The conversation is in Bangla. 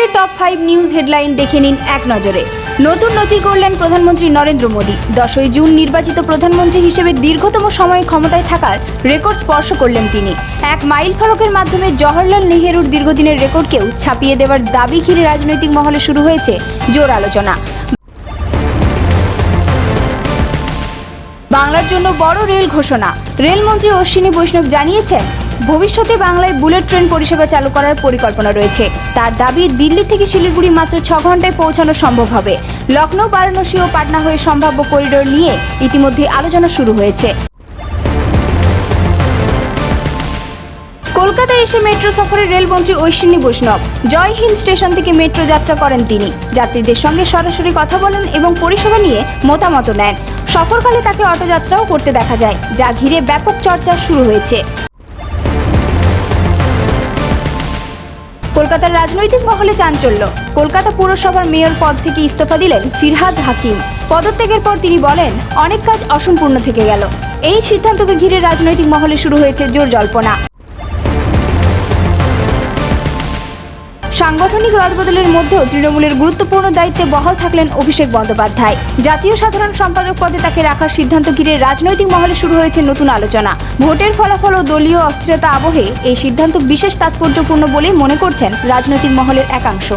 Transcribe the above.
আজকের টপ 5 নিউজ হেডলাইন দেখে নিন এক নজরে। নতুন নজির করলেন প্রধানমন্ত্রী নরেন্দ্র মোদী। 10ই জুন নির্বাচিত প্রধানমন্ত্রী হিসেবে দীর্ঘতম সময় ক্ষমতায় থাকার রেকর্ড স্পর্শ করলেন তিনি। এক মাইল ফলকের মাধ্যমে জওহরলাল নেহেরুর দীর্ঘদিনের রেকর্ডকেও ছাপিয়ে দেওয়ার দাবি ঘিরে রাজনৈতিক মহলে শুরু হয়েছে জোর আলোচনা। বাংলার জন্য বড় রেল ঘোষণা। রেলমন্ত্রী অশ্বিনী বৈষ্ণব জানিয়েছেন, ভবিষ্যতে বাংলায় বুলেট ট্রেন পরিষেবা চালু করার পরিকল্পনা রয়েছে। তার দাবি, দিল্লি থেকে শিলিগুড়ি মাত্র 6 ঘন্টায় পৌঁছানো সম্ভব হবে। লখনৌ, বারাণসী ও পাটনা হয়ে সম্ভাব্য করিডোর নিয়ে ইতিমধ্যে আলোচনা শুরু হয়েছে। কলকাতায় এসে মেট্রো সফরে রেলমন্ত্রী অশ্বিনী বৈষ্ণব জয় হিন্দ স্টেশন থেকে মেট্রো যাত্রা করেন তিনি। যাত্রীদের সঙ্গে সরাসরি কথা বলেন এবং পরিষেবা নিয়ে মতামত নেন। সফরকালে তাকে অটোযাত্রাও করতে দেখা যায়, যা ঘিরে ব্যাপক চর্চা শুরু হয়েছে। কলকাতার রাজনৈতিক মহলে চাঞ্চল্য। কলকাতা পুরসভার মেয়র পদ থেকে ইস্তফা দিলেন ফিরহাদ হাকিম। পদত্যাগের পর তিনি বলেন, অনেক কাজ অসম্পূর্ণ থেকে গেল। এই সিদ্ধান্তকে ঘিরে রাজনৈতিক মহলে শুরু হয়েছে জোর জল্পনা। সাংগঠনিক রদবদলের মধ্যেও তৃণমূলের গুরুত্বপূর্ণ দায়িত্বে বহাল থাকলেন অভিষেক বন্দ্যোপাধ্যায়। জাতীয় সাধারণ সম্পাদক পদে তাকে রাখার সিদ্ধান্ত ঘিরে রাজনৈতিক মহলে শুরু হয়েছে নতুন আলোচনা। ভোটের ফলাফল ও দলীয় অস্থিরতা আবহে এই সিদ্ধান্ত বিশেষ তাৎপর্যপূর্ণ বলেই মনে করছেন রাজনৈতিক মহলের একাংশ।